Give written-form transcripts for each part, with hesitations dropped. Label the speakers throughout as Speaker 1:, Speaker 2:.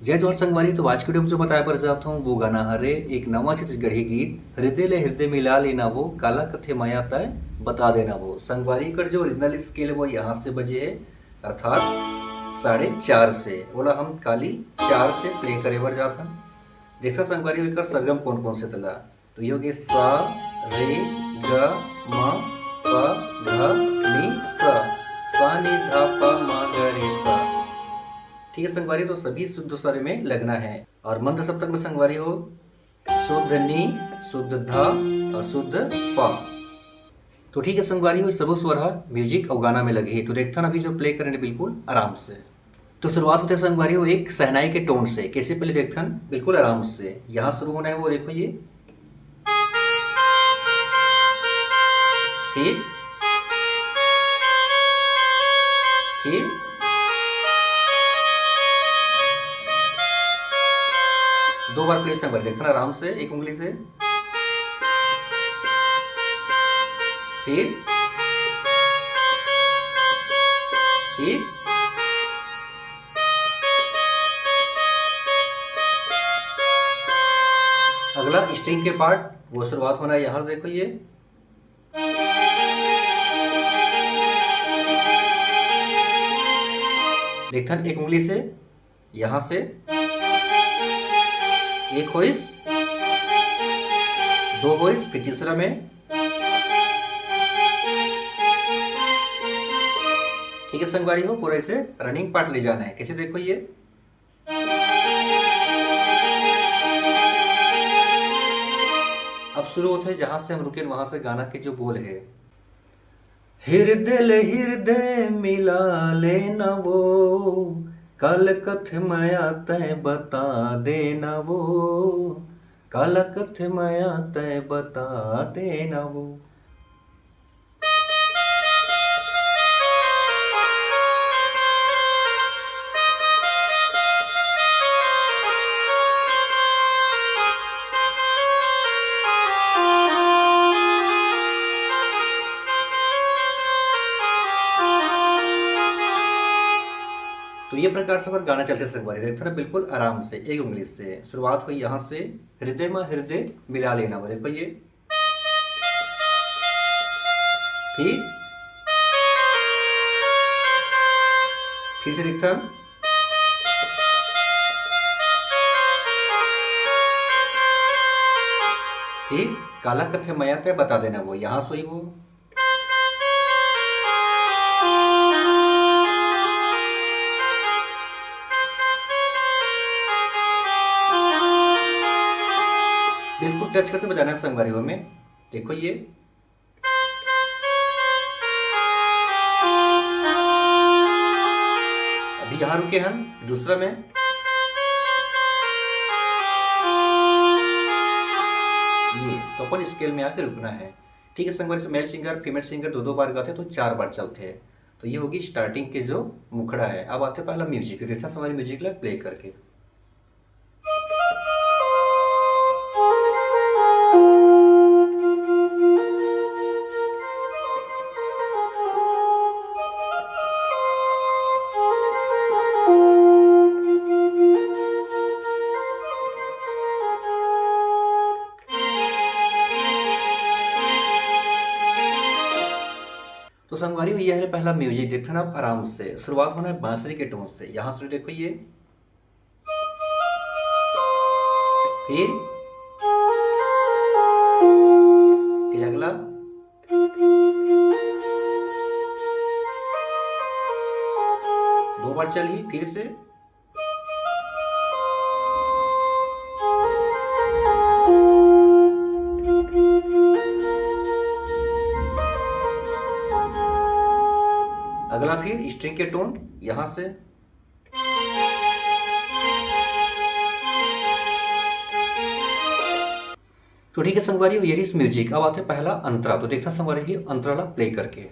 Speaker 1: जय जोहर संगवारी। तो आज के वीडियो में जो बताया पर जाता हूँ वो गाना हरे एक नवा छत्तीसगढ़ी गीत हृदय ले हृदय मिला लेना वो काला कथे माया तय बता देना वो। संगवारी कर जो ओरिजिनल स्केल है वो यहाँ से बजे है, अर्थात 4.5 से। बोला हम खाली 4 से प्ले करे बर जात हन। देखा संगवारी में कर सरगम कौन कौन से तला। तो ये हो गए सा रे ग म प ध नि सा नि ध प म ग रे सा। ठीक है संगवारी, तो सभी शुद्ध स्वर में लगना है और मंद सप्तक में संगवारी हो शुद्ध नी, शुद्ध ध और शुद्ध प। तो ठीक है संगवारी हो सब स्वर म्यूजिक और गाना में लगे है। तो देखता ना अभी जो प्ले करेंगे बिल्कुल आराम से। तो शुरुआत होते संगवारी हो एक सहनाई के टोन से। कैसे पहले देखता बिल्कुल आराम से। यहाँ शुरू होना है वो देखो ये, फिर दो बार प्ले संगवारी देखता ना आराम से एक उंगली से, फिर अगला स्ट्रिंग के पार्ट वो शुरुआत होना है यहां से। देखो ये देखता एक उंगली से, यहां से एक होइस, दो होइस, फिर तीसरा में। ठीक है संगवारी हो पूरा इसे रनिंग पार्ट ले जाना है। कैसे देखो ये अब शुरू होते हैं जहां से हम रुके वहां से गाना के जो बोल है हृदय ले हृदय मिला लेना वो काल कथ माया तय बता देना वो काला कथ माया तय बता देना वो। तो ये प्रकार से अगर गाना चलते संगवारी देखते ना बिल्कुल आराम से एक उंगली से शुरुआत हुई यहां से हृदय में हृदय मिला लेना वो। देखो ये फिर से दिखता फिर काला कथे माया तय बता देना वो। यहां सोई वो बिल्कुल टच करते बजाना है संगवारी हो में। देखो ये अभी यहां रुके हम दूसरा में, ये तो अपन स्केल में आके रुकना है। ठीक है संगवारी से मेल सिंगर फीमेल सिंगर दो दो बार गाते तो 4 बार चलते हैं। तो ये होगी स्टार्टिंग के जो मुखड़ा है। अब आते पहला म्यूजिक देखा हमारी म्यूजिक ला प्ले करके। तो संगवारी ये है पहला म्यूजिक देखते ना आप आराम से। शुरुआत होना है बांसुरी के टोन से। यहां से देखो ये फिर अगला दो बार चली, फिर से अगला फिर स्ट्रिंग के टोन यहां से। तो ठीक है संगवारी ये इस म्यूजिक। अब आते पहला अंतरा। तो देखता संगवारी ये अंतराला प्ले करके।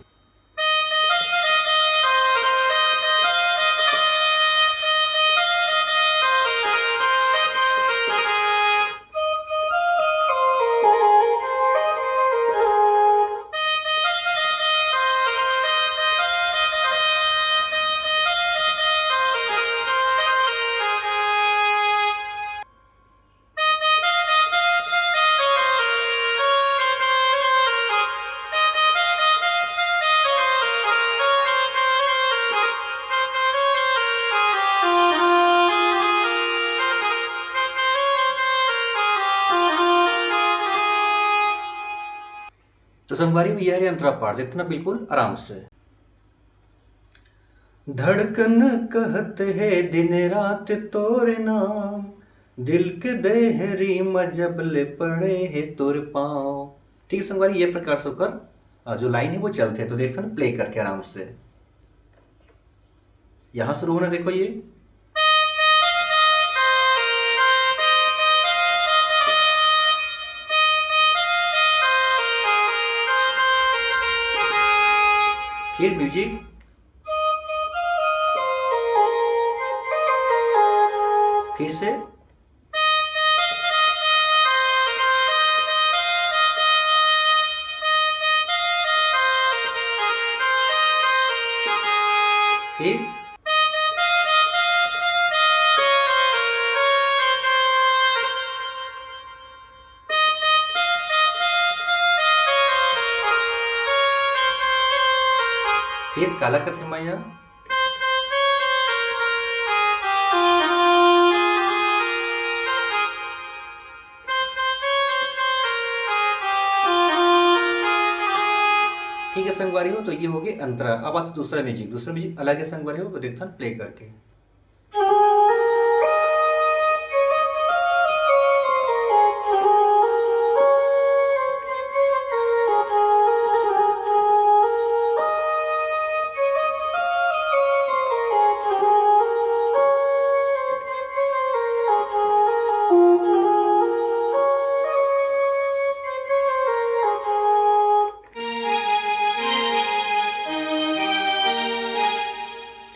Speaker 1: तो संगवारी हो यह रे अंतरा पाठ देखते ना बिल्कुल आराम से। धड़कन कहत है दिन रात तोरे नाम, दिल के देहरी मजबले पड़े है तोर पाँव। ठीक है संगवारी, ये प्रकार से होकर जो लाइन है वो चलते हैं। तो देखते ना प्ले करके आराम से। यहां शुरू होना देखो ये, फिर म्यूजिक, फिर से, फिर, फिर काला कथे मैया, ठीक है संगवारी हो। तो ये हो गए अंतरा। अब आते दूसरा म्यूजिक, दूसरा म्यूजिक अलग है संगवारी हो, तो देखता हूं प्ले करके।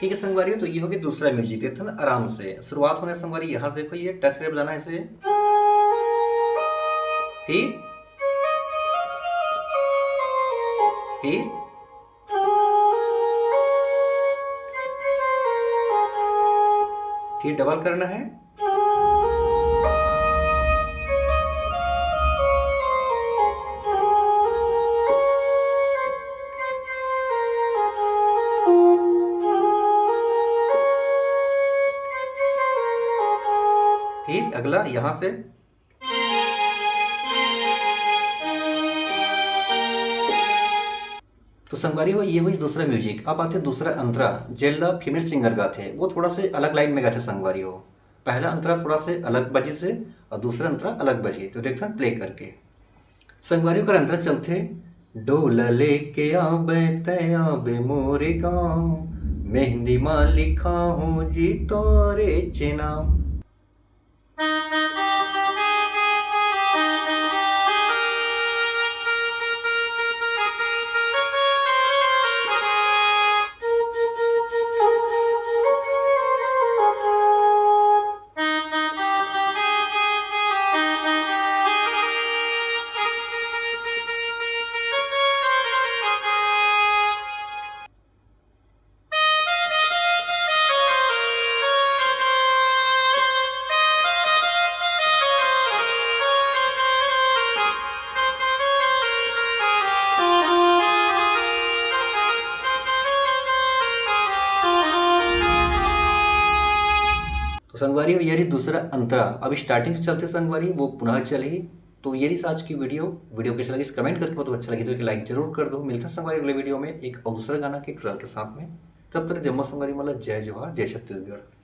Speaker 1: ठीक है संगवारी हो, तो ये हो गया दूसरा म्यूजिक। देखते ना आराम से शुरुआत होने संगवारी, यहां देखो ये टच करके बजाना है इसे, फिर, फिर, फिर डबल करना है, फिर अगला यहां से, तो संगवारी हो ये हुई दूसरा म्यूजिक। अब आते दूसरा अंतरा, जेला फीमेल सिंगर गाते हैं, वो थोड़ा से अलग लाइन में गाते संगवारी हो। पहला अंतरा थोड़ा से अलग बजे से और दूसरा अंतरा अलग बजे। तो देखते हैं प्ले करके। संगवारी का अंतरा चलते, डोला लेके आबे तय आबे मोरे गाँव, मेहंदी माँ लिखा हूँ जी तोरे नाम। तो संगवारी ये रही दूसरा अंतरा। अब स्टार्टिंग से चलते संगवारी वो पुनः चले। तो ये रही आज की वीडियो कैसे लगी कमेंट करके बहुत अच्छा लगी तो एक लाइक जरूर कर दो। मिलते हैं संगवारी अगले वीडियो में एक और दूसरा गाना के ट्रेलर के साथ में। तब तक जम्मू संगवारी मतलब जय जवाहर जय छत्तीसगढ़।